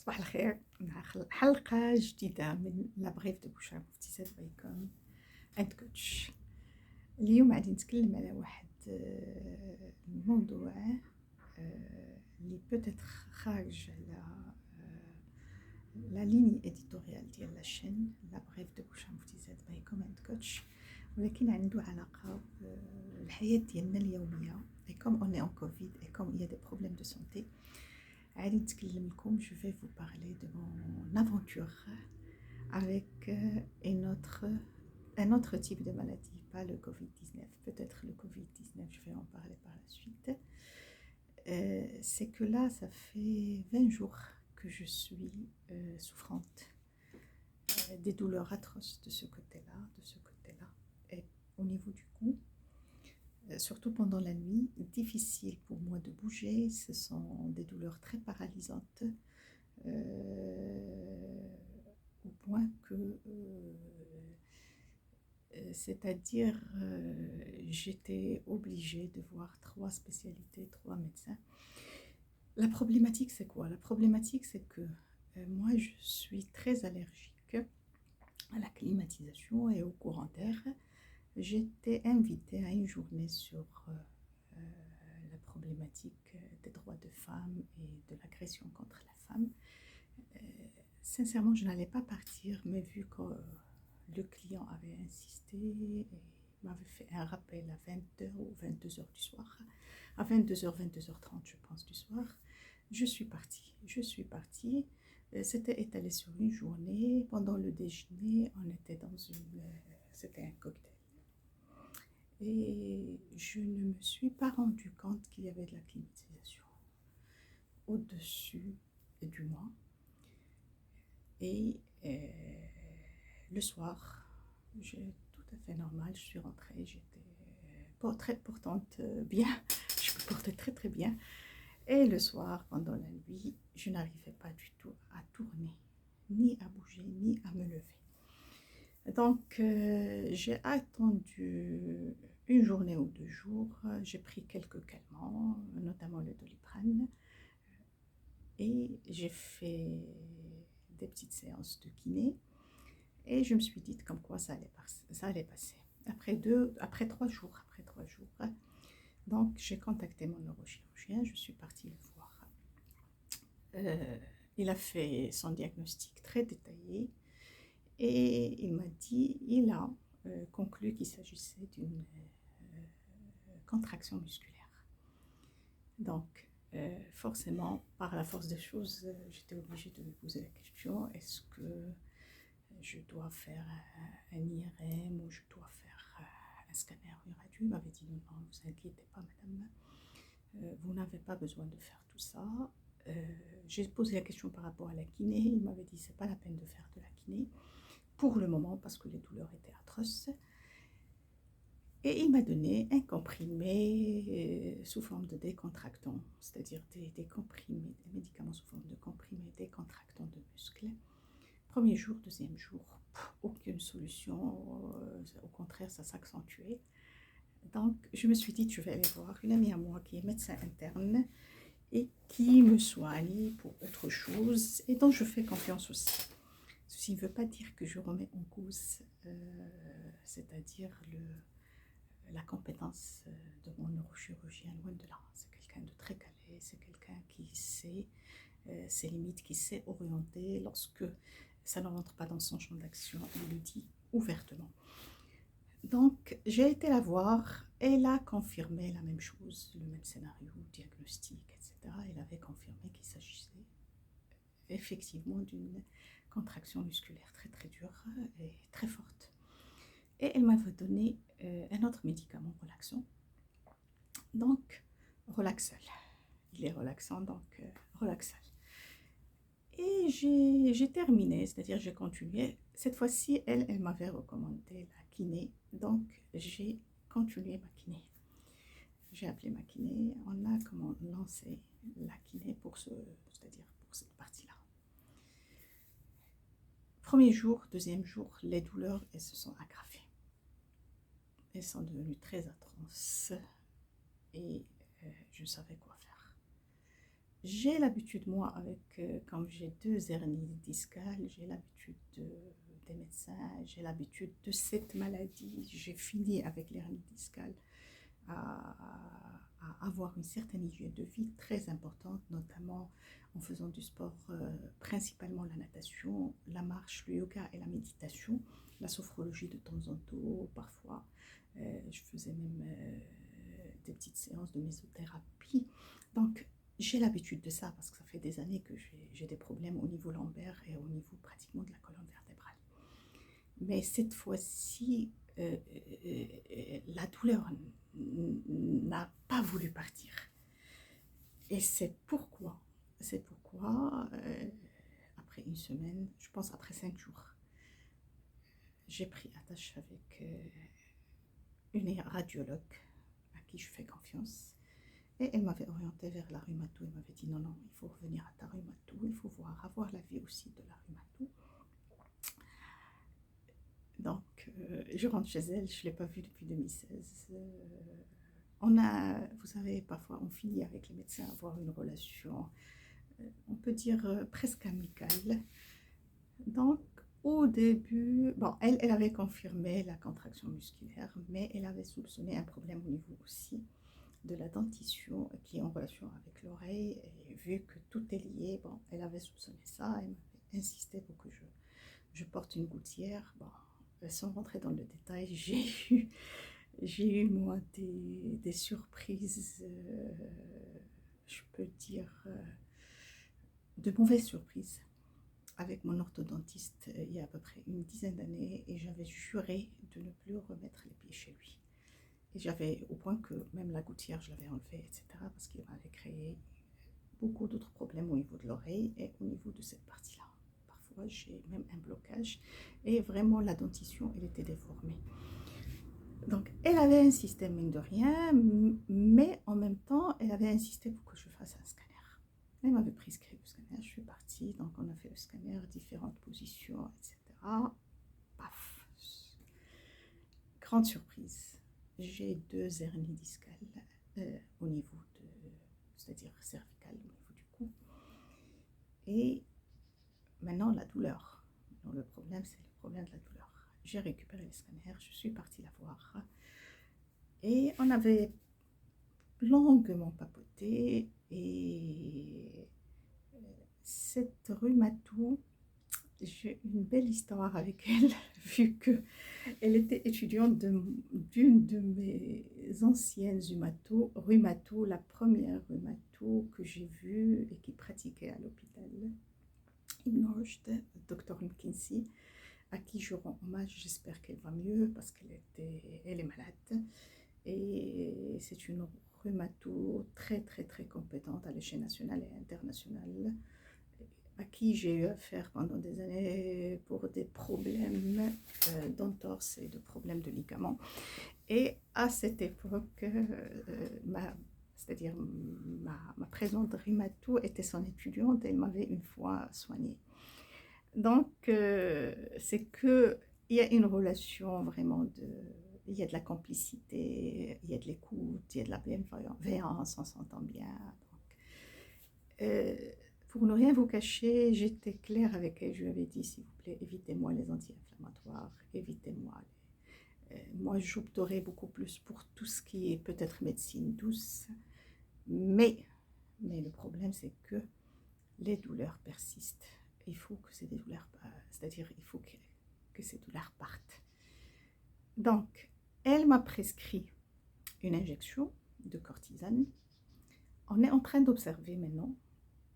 صباح الخير مع حلقة جديدة من لابريف دو بوشا مفتيسات بايكم اند كوتش. اليوم غادي نتكلم على واحد الموضوع اللي بوتيتر خارج على لا ليني اديتوريال ديال لاشين لابريف دو بوشا مفتيسات بايكم اند كوتش، ولكن عنده علاقة بالحياة ديالنا اليومية. et comme on est en Covid et comme il y a des problèmes de santé, je vais vous parler de mon aventure avec un autre type de maladie, pas le Covid-19, peut-être le Covid-19, je vais en parler par la suite. C'est que là, ça fait 20 jours que je suis souffrante des douleurs atroces de ce côté-là, et au niveau du cou. Surtout pendant la nuit, difficile pour moi de bouger, ce sont des douleurs très paralysantes, au point que, c'est-à-dire, j'étais obligée de voir 3 spécialités, 3 médecins. La problématique, c'est quoi? La problématique, c'est que moi, je suis très allergique à la climatisation et au courant d'air. J'étais invitée à une journée sur la problématique des droits de femmes et de l'agression contre la femme. Sincèrement, je n'allais pas partir, mais vu que le client avait insisté et m'avait fait un rappel à 20h ou 22h du soir, à 22h, 22h30 je pense du soir, je suis partie. C'était étalé sur une journée. Pendant le déjeuner, on était c'était un cocktail. Et je ne me suis pas rendu compte qu'il y avait de la climatisation au-dessus du mois. Et le soir, j'ai tout à fait normal, je suis rentrée, j'étais portante bien, je me portais très très bien. Et le soir, pendant la nuit, je n'arrivais pas du tout à tourner, ni à bouger, ni à me lever. Donc, j'ai attendu une journée ou 2 jours, j'ai pris quelques calmants, notamment le Doliprane, et j'ai fait des petites séances de kiné, et je me suis dit comme quoi ça allait passer. Après 3 jours, donc j'ai contacté mon neurochirurgien, je suis partie le voir. Il a fait son diagnostic très détaillé, et il a conclu qu'il s'agissait d'une contraction musculaire. Donc, forcément, par la force des choses, j'étais obligée de lui poser la question, est-ce que je dois faire un IRM ou je dois faire un scanner radio? Il m'avait dit non, ne vous inquiétez pas madame, vous n'avez pas besoin de faire tout ça. J'ai posé la question par rapport à la kiné, il m'avait dit c'est pas la peine de faire de la kiné pour le moment parce que les douleurs étaient atroces. Et il m'a donné un comprimé sous forme de décontractant, c'est-à-dire des comprimés, des médicaments sous forme de comprimés décontractants de muscles. Premier jour, deuxième jour, aucune solution, au contraire ça s'accentuait. Donc je me suis dit je vais aller voir une amie à moi qui est médecin interne et qui me soigne pour autre chose et dont je fais confiance aussi. Ceci ne veut pas dire que je remets en cause, c'est-à-dire la compétence de mon neurochirurgien, loin de là. C'est quelqu'un de très calé, c'est quelqu'un qui sait ses limites, qui sait orienter. Lorsque ça ne rentre pas dans son champ d'action, il le dit ouvertement. Donc, j'ai été la voir, elle a confirmé la même chose, le même scénario, diagnostic, etc. Elle avait confirmé qu'il s'agissait effectivement d'une contraction musculaire très très dure et très forte. Et elle m'avait donné un autre médicament relaxant, donc Relaxal. Il est relaxant, donc Relaxal. Et j'ai terminé, c'est-à-dire j'ai continué. Cette fois-ci, elle m'avait recommandé la kiné, donc j'ai continué ma kiné. J'ai appelé ma kiné, on a lancé la kiné c'est-à-dire pour cette partie-là. Premier jour, deuxième jour, les douleurs, elles se sont aggravées. Elles sont devenues très atroces et je savais quoi faire. j'ai l'habitude, moi, comme j'ai 2 hernies discales, j'ai l'habitude des médecins, j'ai l'habitude de cette maladie. J'ai fini avec l'hernie discale à, à avoir une certaine hygiène de vie très importante, notamment en faisant du sport, principalement la natation, la marche, le yoga et la méditation, la sophrologie de temps en temps, parfois. Je faisais même des petites séances de mésothérapie. Donc, j'ai l'habitude de ça parce que ça fait des années que j'ai des problèmes au niveau lombaire et au niveau pratiquement de la colonne vertébrale. Mais cette fois-ci, la douleur n'a pas voulu partir. Et c'est pourquoi après une semaine, je pense après 5 jours, j'ai pris attache avec une radiologue à qui je fais confiance. Et elle m'avait orientée vers la rhumato. Elle m'avait dit non, non, il faut revenir à ta rhumato, il faut avoir la vie aussi de la rhumato. Donc, je rentre chez elle, je ne l'ai pas vue depuis 2016. Vous savez, parfois on finit avec les médecins à avoir une relation, on peut dire presque amicale. Donc, au début, bon, elle avait confirmé la contraction musculaire, mais elle avait soupçonné un problème au niveau aussi de la dentition qui est en relation avec l'oreille. Et vu que tout est lié, bon, elle avait soupçonné ça, elle m'avait insisté pour que je porte une gouttière. Bon, sans rentrer dans le détail, j'ai eu moi des surprises, je peux dire, de mauvaises surprises avec mon orthodontiste il y a à peu près une dizaine d'années, et j'avais juré de ne plus remettre les pieds chez lui. Et j'avais, au point que même la gouttière, je l'avais enlevée, etc. parce qu'il m'avait créé beaucoup d'autres problèmes au niveau de l'oreille et au niveau de cette partie-là. Parfois, j'ai même un blocage et vraiment la dentition, elle était déformée. Donc, elle avait insisté, mine de rien, mais en même temps, elle avait insisté pour que je fasse un scanner. Elle m'avait prescrit le scanner, je suis partie, donc on a fait le scanner, différentes positions, etc. Paf! Grande surprise, j'ai 2 hernies discales au niveau c'est-à-dire cervicales, au niveau du cou. Et maintenant, la douleur. Donc, le problème, c'est le problème de la douleur. J'ai récupéré le scanner, je suis partie la voir. Et on avait longuement papoté. Et cette rhumato, j'ai une belle histoire avec elle, vu qu'elle était étudiante d'une de mes anciennes rhumato, la première rhumato que j'ai vue et qui pratiquait à l'hôpital North, Dr McKinsey, à qui je rends hommage. J'espère qu'elle va mieux parce elle est malade. Et c'est une rhumato très très très compétente à l'échelle nationale et internationale, à qui j'ai eu affaire pendant des années pour des problèmes d'entorse et de problèmes de ligaments. Et à cette époque, c'est-à-dire ma présente rhumato était son étudiante et elle m'avait une fois soignée. Donc, c'est qu'il y a une relation vraiment il y a de la complicité, il y a de l'écoute, il y a de la bienveillance, on s'entend bien. Donc, pour ne rien vous cacher, j'étais claire avec elle, je lui avais dit, s'il vous plaît, évitez-moi les anti-inflammatoires, évitez-moi moi, j'opterais beaucoup plus pour tout ce qui est peut-être médecine douce, mais le problème, c'est que les douleurs persistent. Il faut que ces douleurs, c'est-à-dire il faut que ces douleurs partent. Donc, elle m'a prescrit une injection de cortisone. On est en train d'observer maintenant.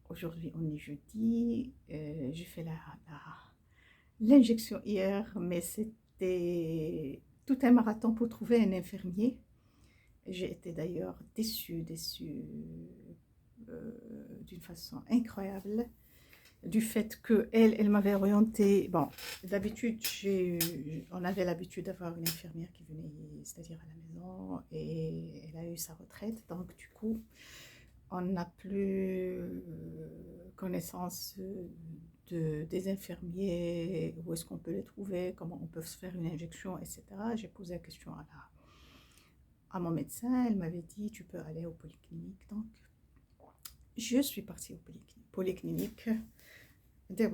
Aujourd'hui, on est jeudi. J'ai fait l'injection hier, mais c'était tout un marathon pour trouver un infirmier. J'ai été d'ailleurs déçue d'une façon incroyable du fait qu'elle m'avait orientée. Bon, d'habitude, on avait l'habitude d'avoir une infirmière qui venait, c'est-à-dire à la maison, et elle a eu sa retraite. Donc, du coup, on n'a plus connaissance des infirmiers, où est-ce qu'on peut les trouver, comment on peut se faire une injection, etc. J'ai posé la question à mon médecin, elle m'avait dit tu peux aller aux polycliniques. Donc Je suis partie au polyclinique. Je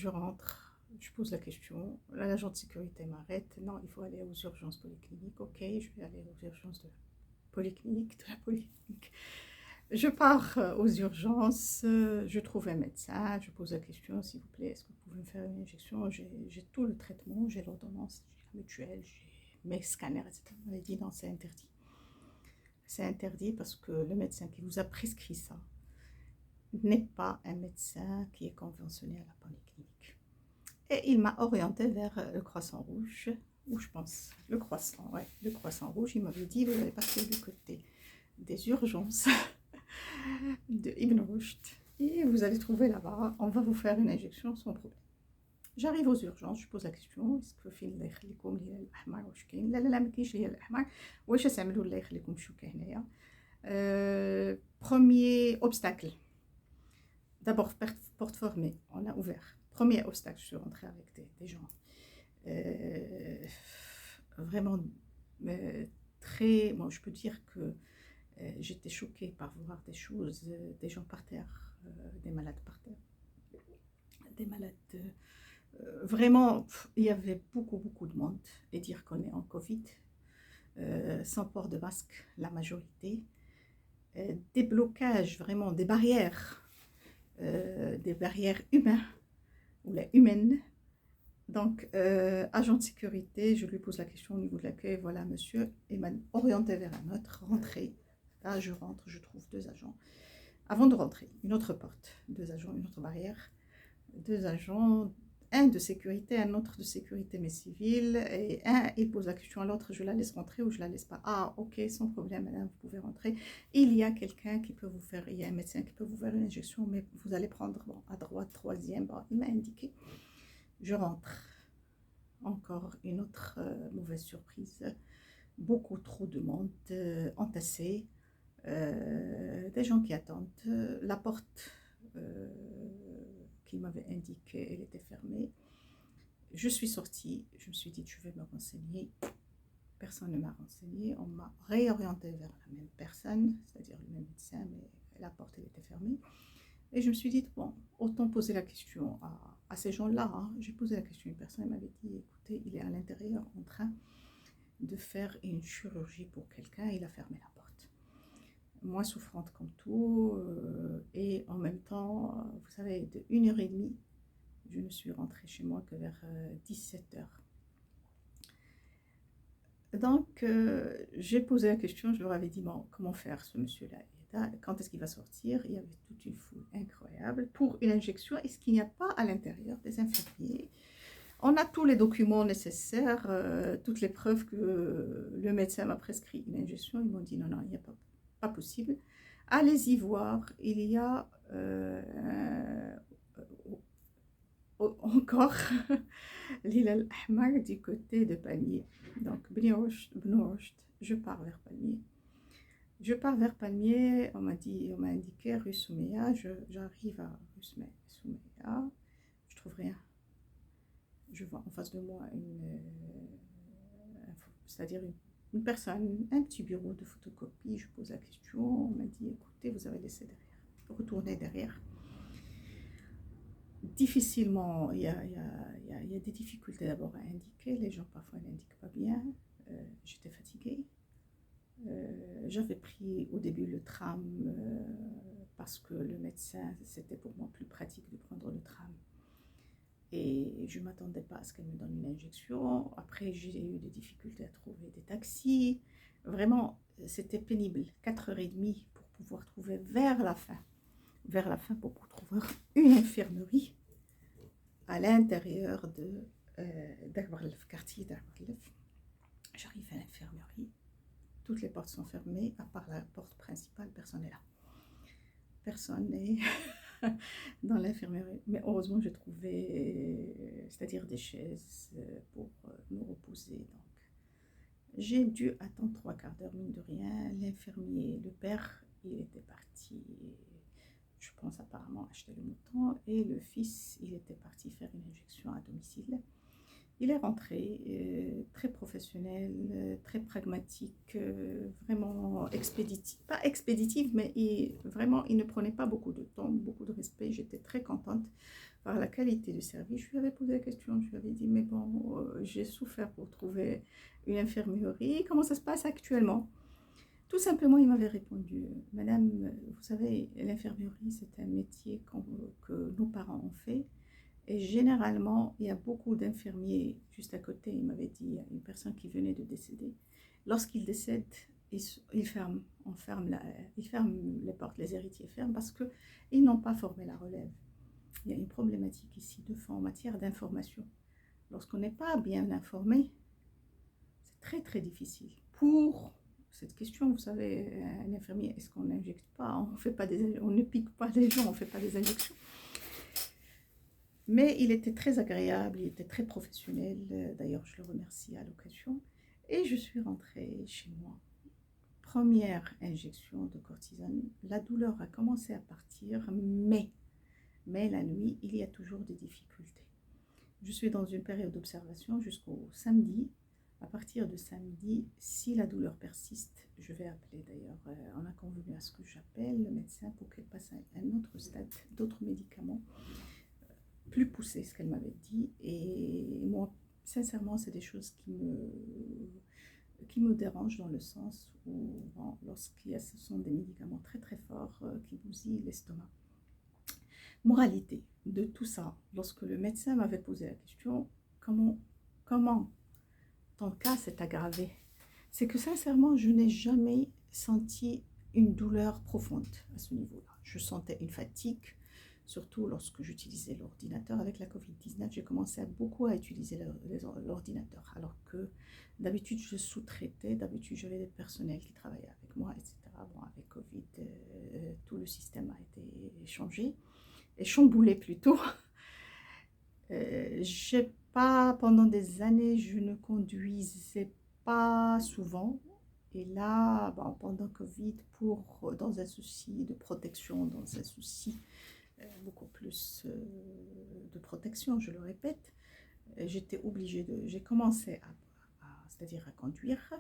rentre, je pose la question. L'agent de sécurité m'arrête. Non, il faut aller aux urgences polycliniques. Ok, je vais aller aux urgences de la polyclinique. Je pars aux urgences, je trouve un médecin, je pose la question, s'il vous plaît, est-ce que vous pouvez me faire une injection? J'ai tout le traitement, j'ai l'ordonnance, j'ai la mutuelle, j'ai mes scanners, etc. On m'a dit non, c'est interdit. C'est interdit parce que le médecin qui vous a prescrit ça n'est pas un médecin qui est conventionné à la polyclinique. Et il m'a orienté vers le Croissant Rouge, ou je pense, le Croissant, ouais, le Croissant Rouge. Il m'avait dit, vous allez passer du côté des urgences de Ibn Rushd et vous allez trouver là-bas, on va vous faire une injection sans problème. J'arrive aux urgences, je pose la question, est-ce que فين الله يخليكم اللي هي الاحمر واش كاين؟ لا لا لا ما كاينش اللي هي الاحمر، واش تعملوا الله يخليكم تشوكي هنايا. Premier obstacle. D'abord, porte fermée, on a ouvert. Premier obstacle, je suis rentrée avec des gens vraiment très... Bon, je peux dire que j'étais choquée par voir des choses, des gens par terre, des malades par terre, des malades... vraiment, il y avait beaucoup de monde. Et dire qu'on est en Covid, sans port de masque, la majorité. Des blocages, vraiment, des barrières humaines, ou les humaines. Donc, agent de sécurité, je lui pose la question au niveau de l'accueil, voilà monsieur, il m'a orienté vers un autre, rentrez. Là, je rentre, je trouve deux agents. Avant de rentrer, une autre porte, deux agents, une autre barrière, deux agents, un de sécurité, un autre de sécurité mais civile, et un, il pose la question à l'autre, je la laisse rentrer ou je la laisse pas? Ah, ok, sans problème, madame, vous pouvez rentrer. Il y a quelqu'un qui peut vous faire, il y a un médecin qui peut vous faire une injection, mais vous allez prendre, bon, à droite, troisième, bon, il m'a indiqué. Je rentre. Encore une autre mauvaise surprise. Beaucoup trop de monde entassé. Des gens qui attendent. La porte qu'il m'avait indiquée, elle était fermée. Je suis sortie, je me suis dit je vais me renseigner. Personne ne m'a renseigné. On m'a réorienté vers la même personne, c'est-à-dire le même médecin, mais la porte elle était fermée. Et je me suis dit, bon, autant poser la question à ces gens-là. Hein. J'ai posé la question à une personne, elle m'avait dit, écoutez, il est à l'intérieur en train de faire une chirurgie pour quelqu'un, il a fermé la porte. Moi, souffrante comme tout, et en même temps, vous savez, de 1h30, je ne suis rentrée chez moi que vers 17h. Donc, j'ai posé la question, je leur avais dit, bon, comment faire ce monsieur-là? Quand est-ce qu'il va sortir? Il y avait toute une foule incroyable pour une injection. Est-ce qu'il n'y a pas à l'intérieur des infirmiers? On a tous les documents nécessaires, toutes les preuves que le médecin m'a prescrit une injection. Ils m'ont dit non, il n'y a pas possible. Allez-y voir, il y a encore l'Hilal Ahmar du côté de Palmiers. Donc, je pars vers Palmiers. Je pars vers Palmiers, on m'a indiqué rue Souméa, j'arrive à rue Souméa, je trouve rien. Je vois en face de moi c'est-à-dire une personne, un petit bureau de photocopie, je pose la question, on m'a dit écoutez, vous avez laissé derrière, retournez derrière. Difficilement, il y a des difficultés d'abord à indiquer, les gens parfois n'indiquent pas bien, j'étais fatiguée. J'avais pris au début le tram parce que le médecin, c'était pour moi plus pratique de prendre le tram. Et je ne m'attendais pas à ce qu'elle me donne une injection. Après, j'ai eu des difficultés à trouver des taxis. Vraiment, c'était pénible. 4h30 pour pouvoir trouver vers la fin pour trouver une infirmerie à l'intérieur de Darbarlef, quartier Darbarlef. J'arrive à l'infirmerie. Toutes les portes sont fermées, à part la porte principale, personne n'est là. Personne n'est dans l'infirmerie. Mais heureusement, j'ai trouvé, c'est-à-dire des chaises pour me reposer. Donc, j'ai dû attendre 3/4 d'heure, mine de rien. L'infirmier, le père, il était parti, je pense apparemment acheter le mouton. Et le fils, il était parti faire une injection à domicile. Il est rentré, très professionnel, très pragmatique, vraiment expéditif. Pas expéditif, mais vraiment, il ne prenait pas beaucoup de temps, beaucoup de respect. J'étais très contente par la qualité du service. Je lui avais posé la question, je lui avais dit, mais bon, j'ai souffert pour trouver une infirmerie. Comment ça se passe actuellement? Tout simplement, il m'avait répondu, Madame, vous savez, l'infirmerie, c'est un métier que nos parents ont fait. Et généralement, il y a beaucoup d'infirmiers juste à côté. Il m'avait dit, il y a une personne qui venait de décéder. Lorsqu'il décède, il ferme, il ferme les portes, les héritiers ferment parce qu'ils n'ont pas formé la relève. Il y a une problématique ici de fond en matière d'information. Lorsqu'on n'est pas bien informé, c'est très très difficile. Pour cette question, vous savez, un infirmier, est-ce qu'on n'injecte pas, on ne pique pas les gens, on ne fait pas des injections. Mais il était très agréable, il était très professionnel. D'ailleurs, je le remercie à l'occasion. Et je suis rentrée chez moi. Première injection de cortisone. La douleur a commencé à partir, mais la nuit, il y a toujours des difficultés. Je suis dans une période d'observation jusqu'au samedi. À partir de samedi, si la douleur persiste, je vais appeler d'ailleurs, on a convenu à ce que j'appelle le médecin pour qu'elle passe à un autre stade, d'autres médicaments plus poussé, ce qu'elle m'avait dit. Et moi, sincèrement, c'est des choses qui me dérangent dans le sens où, bon, ce sont des médicaments très très forts qui bousillent l'estomac. Moralité de tout ça, lorsque le médecin m'avait posé la question, comment ton cas s'est aggravé? C'est que sincèrement, je n'ai jamais senti une douleur profonde à ce niveau-là. Je sentais une fatigue, surtout lorsque j'utilisais l'ordinateur. Avec la Covid-19, j'ai commencé beaucoup à utiliser l'ordinateur, alors que d'habitude, je sous-traitais, d'habitude, j'avais des personnels qui travaillaient avec moi, etc. Bon, avec Covid, tout le système a été changé, et chamboulé plutôt. Pendant des années, je ne conduisais pas souvent. Et là, bon, pendant Covid, dans un souci de protection, dans un souci beaucoup plus de protection, je le répète, j'étais obligée j'ai commencé c'est-à-dire à conduire,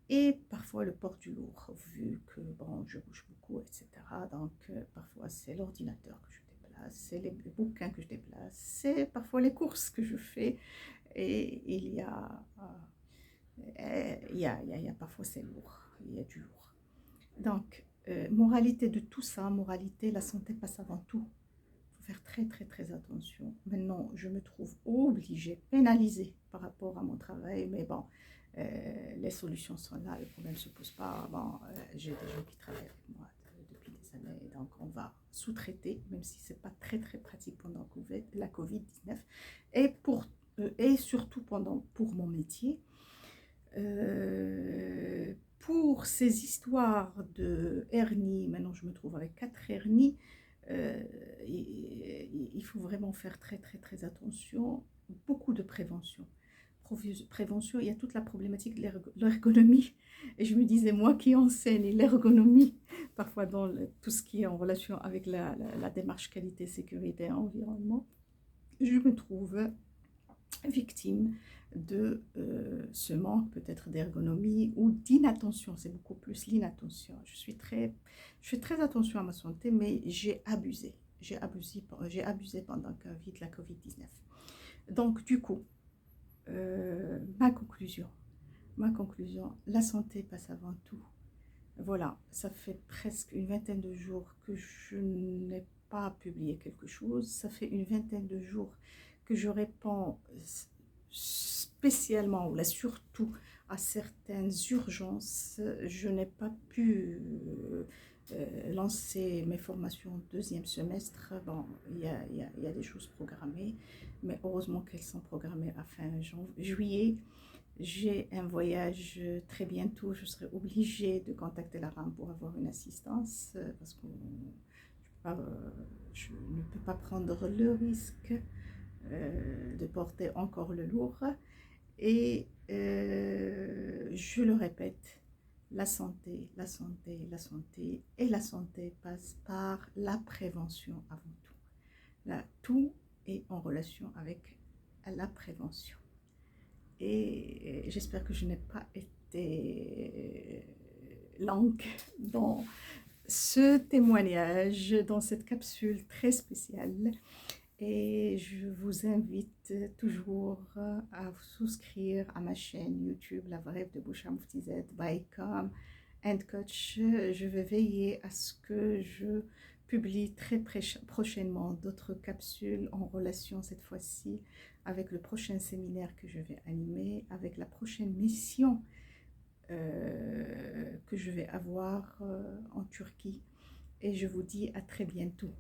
et parfois le port du lourd, vu que bon, je bouge beaucoup, etc. Donc parfois c'est l'ordinateur que je déplace, c'est les bouquins que je déplace, c'est parfois les courses que je fais, et il y a parfois c'est lourd, il y a du lourd. Donc, moralité de tout ça, moralité, la santé passe avant tout. Il faut faire très très très attention. Maintenant, je me trouve obligée, pénalisée par rapport à mon travail, mais bon, les solutions sont là, le problème ne se pose pas. Bon, j'ai des gens qui travaillent avec moi depuis des années, donc on va sous-traiter, même si ce n'est pas très très pratique pendant la Covid-19, et surtout pour mon métier. Pour ces histoires de hernie, maintenant je me trouve avec 4 hernies, il faut vraiment faire très très très attention, beaucoup de prévention. Prévention, il y a toute la problématique de l'ergonomie, et je me disais, moi qui enseigne l'ergonomie, parfois dans tout ce qui est en relation avec la démarche qualité, sécurité et environnement, je me trouve victime de ce manque peut-être d'ergonomie ou d'inattention. C'est beaucoup plus l'inattention. Je fais très attention à ma santé, mais j'ai abusé pendant la Covid-19. Donc du coup, ma conclusion, la santé passe avant tout. Voilà, ça fait presque une vingtaine de jours que je n'ai pas publié quelque chose. Ça fait une vingtaine de jours que je réponds spécialement, ou là surtout, à certaines urgences. Je n'ai pas pu lancer mes formations deuxième semestre. Bon, il y a des choses programmées, mais heureusement qu'elles sont programmées à fin juillet. J'ai un voyage très bientôt, je serai obligée de contacter la RAM pour avoir une assistance, parce que je ne peux pas prendre le risque de porter encore le lourd. Et je le répète, la santé passe par la prévention avant tout. Là, tout est en relation avec à la prévention. Et j'espère que je n'ai pas été longue dans ce témoignage, dans cette capsule très spéciale. Et je vous invite toujours à vous souscrire à ma chaîne YouTube, La Vraie de Boucha Mufti Z by Com and Coach. Je vais veiller à ce que je publie très prochainement d'autres capsules en relation cette fois-ci avec le prochain séminaire que je vais animer, avec la prochaine mission que je vais avoir en Turquie. Et je vous dis à très bientôt.